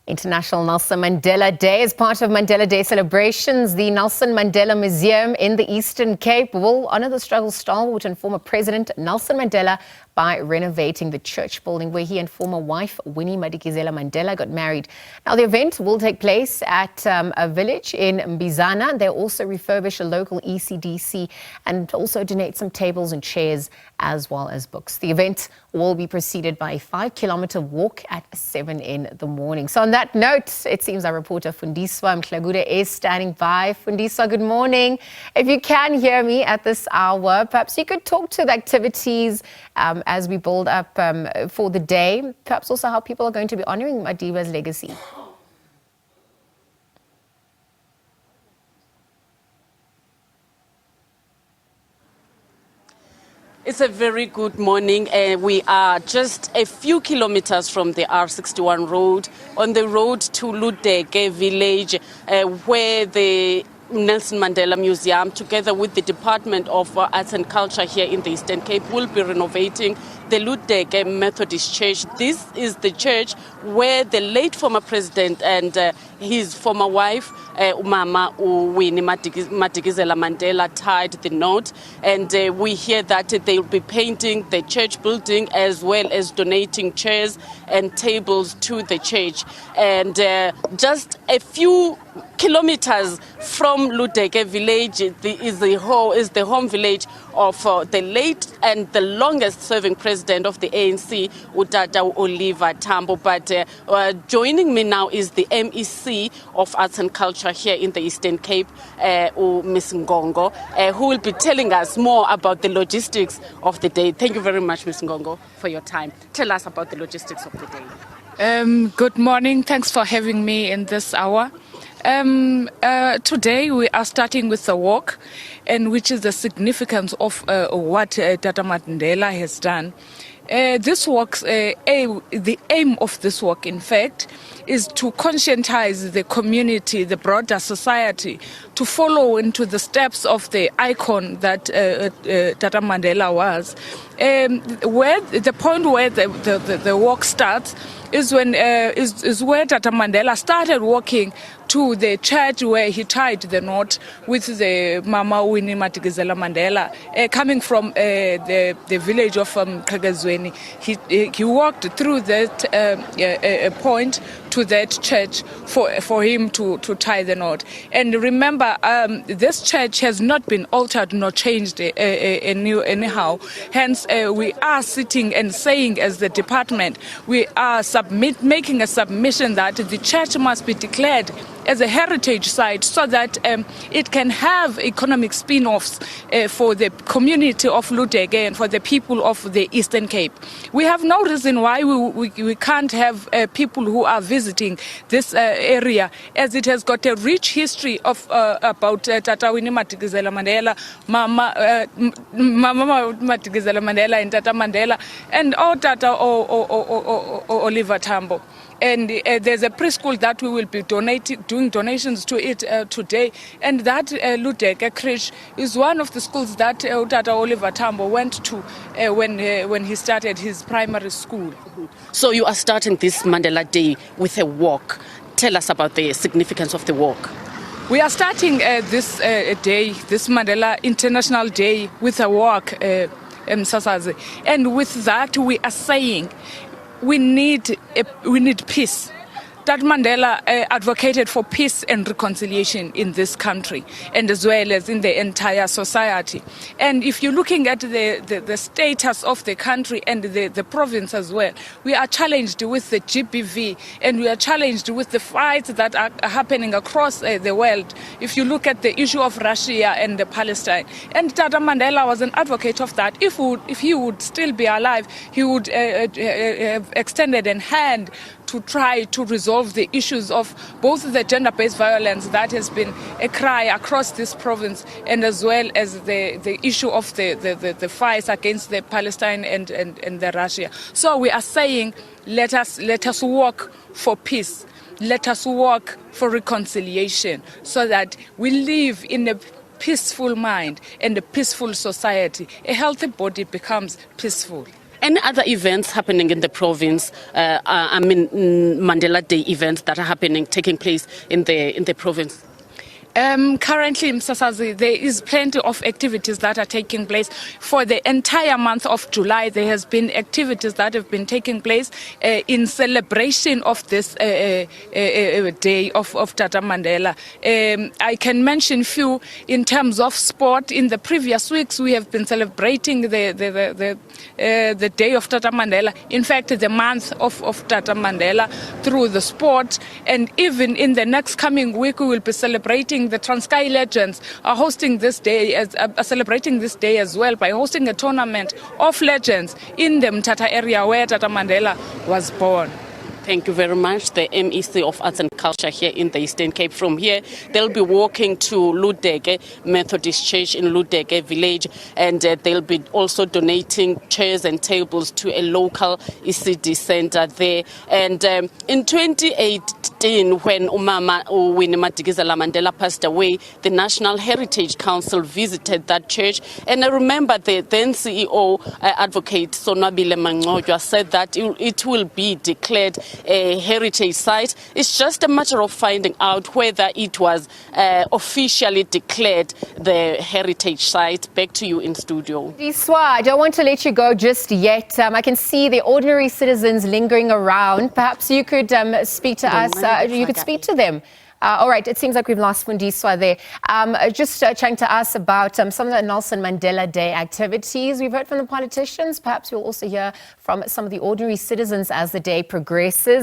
International Nelson Mandela Day. As part of Mandela Day celebrations, the Nelson Mandela Museum in the Eastern Cape will honour the struggle stalwart and former President Nelson Mandela by renovating the church building where he and former wife Winnie Madikizela Mandela got married. Now, the event will take place at a village in Mbizana. They'll also refurbish a local ECDC and also donate some tables and chairs as well as books. The event will be preceded by a 5-kilometre walk at 7 in the morning. So on that note, it seems our reporter Fundiswa Mhlekude is standing by. Fundiswa, good morning. If you can hear me at this hour, perhaps you could talk to the activities as we build up for the day, perhaps also how people are going to be honouring Madiba's legacy. It's a very good morning. We are just a few kilometers from the R61 road, on the road to Ludeke village, where the Nelson Mandela Museum, together with the Department of Arts and Culture here in the Eastern Cape, will be renovating the Ludeke Methodist Church. This is the church where the late former president and his former wife, Umama Winnie Madikizela Mandela, tied the knot. And we hear that they will be painting the church building as well as donating chairs and tables to the church. And just a few kilometers from Ludeke village is the home village of the late and the longest serving president of the ANC, Utata Oliver Tambo. But joining me now is the MEC of Arts and Culture here in the Eastern Cape, Ms. Ngongo, who will be telling us more about the logistics of the day. Thank you very much, Ms. Ngongo, for your time. Tell us about the logistics of the day. Good morning. Thanks for having me in this hour. Today we are starting with the walk, and which is the significance of what Tata Mandela has done. This walk, the aim of this walk, in fact, is to conscientize the community, the broader society, to follow into the steps of the icon that Tata Mandela was. Where the point where the walk starts is when is where Tata Mandela started walking to the church where he tied the knot with the Mama Winnie Madikizela Mandela, coming from the village of Kagazweni. He walked through that point to that church for him to tie the knot. And remember, this church has not been altered nor changed anyhow. Hence, we are sitting and saying, as the department, we are making a submission that the church must be declared as a heritage site so that it can have economic spin-offs for the community of Ludeke and for the people of the Eastern Cape. We have no reason why we can't have people who are visiting this area, as it has got a rich history of about Tata Winnie Madikizela Mandela, Mama Madikizela Mandela and Tata Mandela, and Tata Oliver Tambo. And there's a preschool that we will be doing donations to it today. And that Ludeke Creche is one of the schools that Tata Oliver Tambo went to when he started his primary school. So you are starting this Mandela Day with a walk. Tell us about the significance of the walk. We are starting this day, this Mandela International Day, with a walk, Sasaze. And with that, we are saying we need peace. That Mandela advocated for peace and reconciliation in this country, and as well as in the entire society. And if you're looking at the status of the country and the province as well, we are challenged with the GBV, and we are challenged with the fights that are happening across the world. If you look at the issue of Russia and Palestine, and Tata Mandela was an advocate of that. If he would still be alive, he would have extended a hand to try to resolve the issues of both the gender-based violence that has been a cry across this province, and as well as the issue of the fights against the Palestine and the Russia. So we are saying, let us work for peace. Let us work for reconciliation so that we live in a peaceful mind and a peaceful society. A healthy body becomes peaceful. Any other events happening in the province? Mandela Day events that are taking place in the province. Currently, Msasazi, there is plenty of activities that are taking place. For the entire month of July, there has been activities that have been taking place in celebration of this day of Tata Mandela. I can mention few in terms of sport. In the previous weeks, we have been celebrating the day of Tata Mandela. In fact, the month of Tata Mandela through the sport. And even in the next coming week, we will be celebrating the Transkei Legends are hosting this day, celebrating this day as well by hosting a tournament of legends in the Mthatha area where Tata Mandela was born. Thank you very much. The MEC of Arts and Culture here in the Eastern Cape. From here, they'll be walking to Ludeke Methodist Church in Ludeke village, and they'll be also donating chairs and tables to a local ECD center there. And in 2018, when Umama Winnie Madikizela Mandela passed away, the National Heritage Council visited that church. And I remember the then CEO, Advocate Sonwabile Mangojwa, said that it will be declared a heritage site. It's just a matter of finding out whether it was officially declared the heritage site. Back to you in studio. Fundiswa, I don't want to let you go just yet. I can see the ordinary citizens lingering around. Perhaps you could speak to us. You could speak to them. All right, it seems like we've lost Fundiswa there. Just chatting to us about some of the Nelson Mandela Day activities. We've heard from the politicians. Perhaps we'll also hear from some of the ordinary citizens as the day progresses.